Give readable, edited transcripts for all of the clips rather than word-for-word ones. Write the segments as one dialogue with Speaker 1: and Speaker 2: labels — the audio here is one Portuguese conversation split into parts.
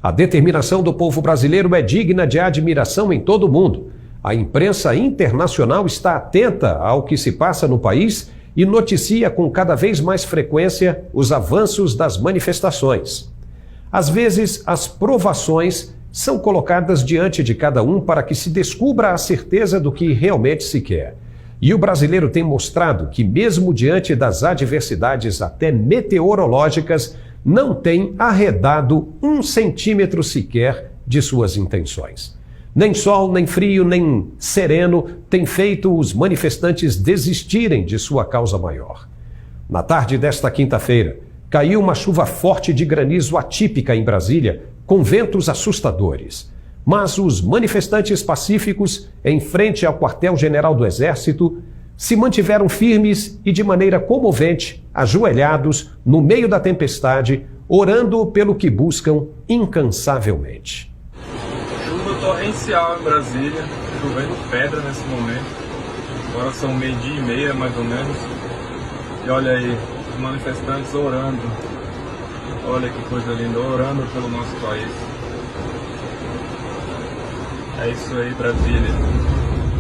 Speaker 1: A determinação do povo brasileiro é digna de admiração em todo o mundo. A imprensa internacional está atenta ao que se passa no país e noticia com cada vez mais frequência os avanços das manifestações. Às vezes, as provações são colocadas diante de cada um para que se descubra a certeza do que realmente se quer. E o brasileiro tem mostrado que, mesmo diante das adversidades até meteorológicas, não tem arredado 1 centímetro sequer de suas intenções. Nem sol, nem frio, nem sereno tem feito os manifestantes desistirem de sua causa maior. Na tarde desta quinta-feira, caiu uma chuva forte de granizo atípica em Brasília, com ventos assustadores. Mas os manifestantes pacíficos, em frente ao quartel-general do Exército, se mantiveram firmes e de maneira comovente, ajoelhados, no meio da tempestade, orando pelo que buscam incansavelmente.
Speaker 2: Chuva torrencial em Brasília, chovendo pedra nesse momento. Agora são 12h30 mais ou menos. E olha aí, os manifestantes orando. Olha que coisa linda, orando pelo nosso país. É isso aí, Brasília.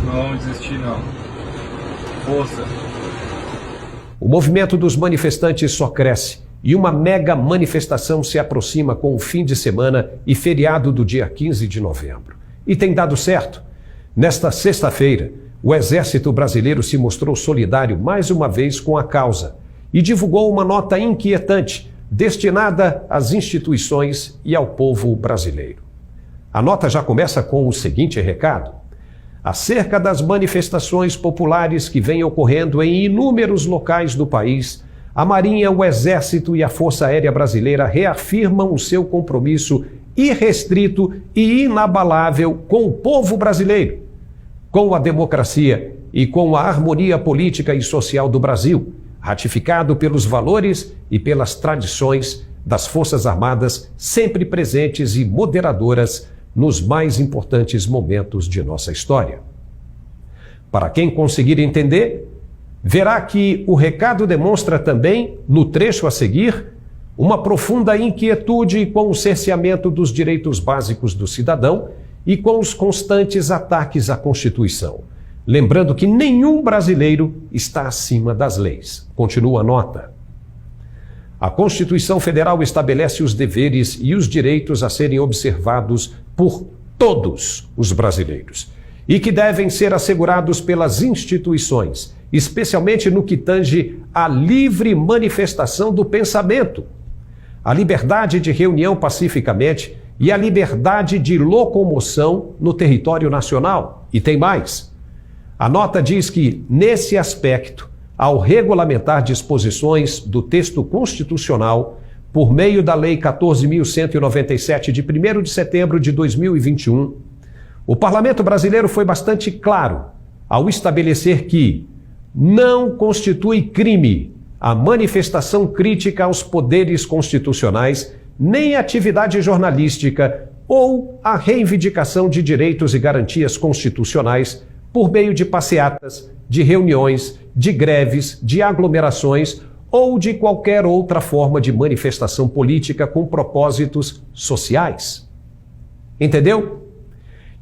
Speaker 2: Não vamos desistir, não. Força.
Speaker 1: O movimento dos manifestantes só cresce e uma mega manifestação se aproxima com o fim de semana e feriado do dia 15 de novembro. E tem dado certo. Nesta sexta-feira, o Exército Brasileiro se mostrou solidário mais uma vez com a causa e divulgou uma nota inquietante destinada às instituições e ao povo brasileiro. A nota já começa com o seguinte recado: acerca das manifestações populares que vêm ocorrendo em inúmeros locais do país, a Marinha, o Exército e a Força Aérea Brasileira reafirmam o seu compromisso irrestrito e inabalável com o povo brasileiro, com a democracia e com a harmonia política e social do Brasil, ratificado pelos valores e pelas tradições das Forças Armadas, sempre presentes e moderadoras nos mais importantes momentos de nossa história. Para quem conseguir entender, verá que o recado demonstra também, no trecho a seguir, uma profunda inquietude com o cerceamento dos direitos básicos do cidadão e com os constantes ataques à Constituição. Lembrando que nenhum brasileiro está acima das leis. Continua a nota. A Constituição Federal estabelece os deveres e os direitos a serem observados por todos os brasileiros e que devem ser assegurados pelas instituições, especialmente no que tange à livre manifestação do pensamento, a liberdade de reunião pacificamente e a liberdade de locomoção no território nacional. E tem mais. A nota diz que, nesse aspecto, ao regulamentar disposições do texto constitucional, por meio da Lei 14.197, de 1º de setembro de 2021, o Parlamento brasileiro foi bastante claro ao estabelecer que não constitui crime a manifestação crítica aos poderes constitucionais, nem atividade jornalística ou a reivindicação de direitos e garantias constitucionais por meio de passeatas, de reuniões, de greves, de aglomerações ou de qualquer outra forma de manifestação política com propósitos sociais. Entendeu?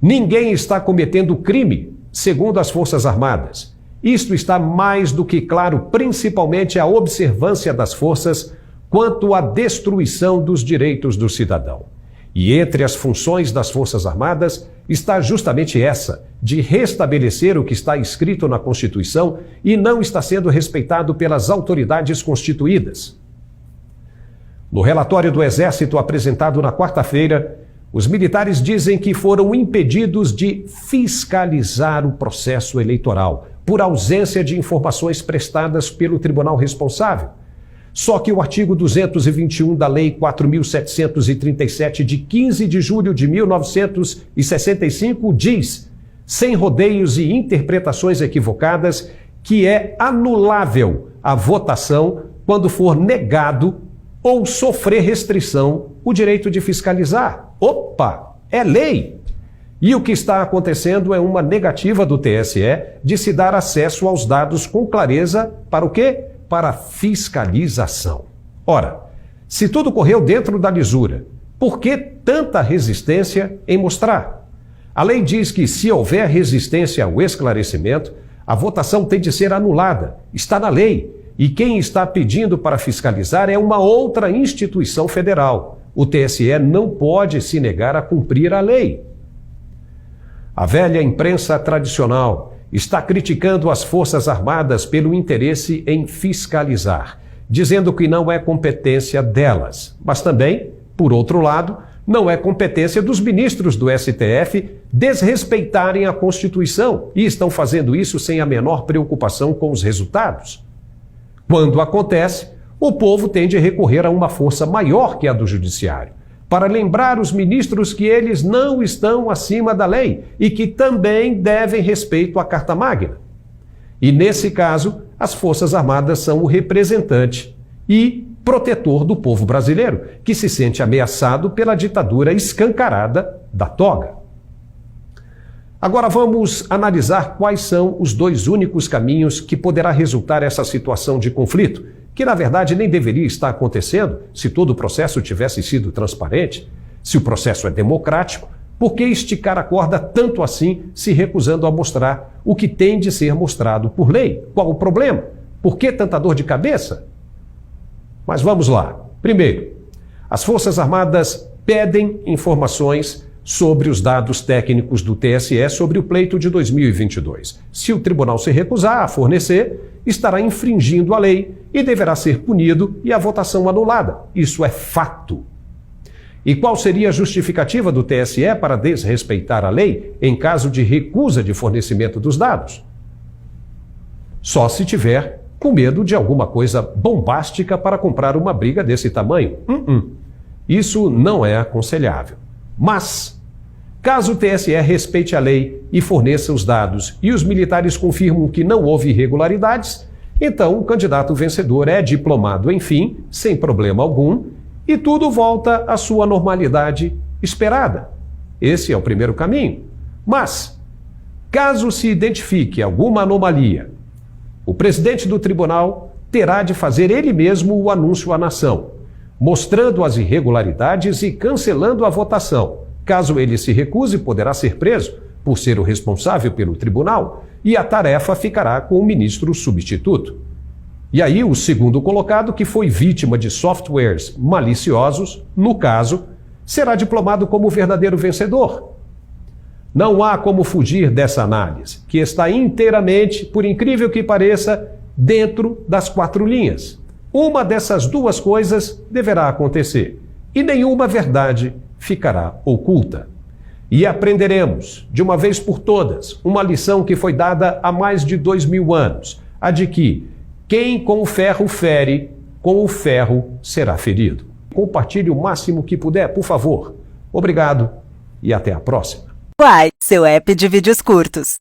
Speaker 1: Ninguém está cometendo crime, segundo as Forças Armadas. Isto está mais do que claro, principalmente a observância das forças quanto à destruição dos direitos do cidadão. E entre as funções das Forças Armadas está justamente essa, de restabelecer o que está escrito na Constituição e não está sendo respeitado pelas autoridades constituídas. No relatório do Exército apresentado na quarta-feira, os militares dizem que foram impedidos de fiscalizar o processo eleitoral por ausência de informações prestadas pelo tribunal responsável. Só que o artigo 221 da Lei 4.737, de 15 de julho de 1965, diz, sem rodeios e interpretações equivocadas, que é anulável a votação quando for negado ou sofrer restrição o direito de fiscalizar. Opa, é lei! E o que está acontecendo é uma negativa do TSE de se dar acesso aos dados com clareza para o quê? Para fiscalização. Ora, se tudo correu dentro da lisura, Por que tanta resistência em mostrar? A lei diz que, se houver resistência ao esclarecimento, a votação tem de ser anulada. Está na lei. E quem está pedindo para fiscalizar é uma outra instituição federal. O TSE não pode se negar a cumprir a lei. A velha imprensa tradicional está criticando as Forças Armadas pelo interesse em fiscalizar, dizendo que não é competência delas. Mas também, por outro lado, não é competência dos ministros do STF desrespeitarem a Constituição e estão fazendo isso sem a menor preocupação com os resultados. Quando acontece, o povo tem de recorrer a uma força maior que a do Judiciário, para lembrar os ministros que eles não estão acima da lei e que também devem respeito à Carta Magna. E, nesse caso, as Forças Armadas são o representante e protetor do povo brasileiro, que se sente ameaçado pela ditadura escancarada da toga. Agora vamos analisar quais são os dois únicos caminhos que poderá resultar essa situação de conflito, que na verdade nem deveria estar acontecendo se todo o processo tivesse sido transparente. Se o processo é democrático, por que esticar a corda tanto assim, se recusando a mostrar o que tem de ser mostrado por lei? Qual o problema? Por que tanta dor de cabeça? Mas vamos lá. Primeiro, as Forças Armadas pedem informações sobre os dados técnicos do TSE sobre o pleito de 2022. Se o tribunal se recusar a fornecer, estará infringindo a lei e deverá ser punido e a votação anulada. Isso é fato. E qual seria a justificativa do TSE para desrespeitar a lei em caso de recusa de fornecimento dos dados? Só se tiver com medo de alguma coisa bombástica para comprar uma briga desse tamanho. Isso não é aconselhável. Mas, caso o TSE respeite a lei e forneça os dados e os militares confirmam que não houve irregularidades, então o candidato vencedor é diplomado, enfim, sem problema algum, e tudo volta à sua normalidade esperada. Esse é o primeiro caminho. Mas, caso se identifique alguma anomalia, o presidente do tribunal terá de fazer ele mesmo o anúncio à nação, mostrando as irregularidades e cancelando a votação. Caso ele se recuse, poderá ser preso por ser o responsável pelo tribunal e a tarefa ficará com o ministro substituto. E aí o segundo colocado, que foi vítima de softwares maliciosos, no caso, será diplomado como o verdadeiro vencedor. Não há como fugir dessa análise, que está inteiramente, por incrível que pareça, dentro das 4 linhas. Uma dessas duas coisas deverá acontecer, e nenhuma verdade ficará oculta. E aprenderemos, de uma vez por todas, uma lição que foi dada há mais de 2000 anos, a de que quem com o ferro fere, com o ferro será ferido. Compartilhe o máximo que puder, por favor. Obrigado e até a próxima.
Speaker 3: Uai, seu app de vídeos curtos.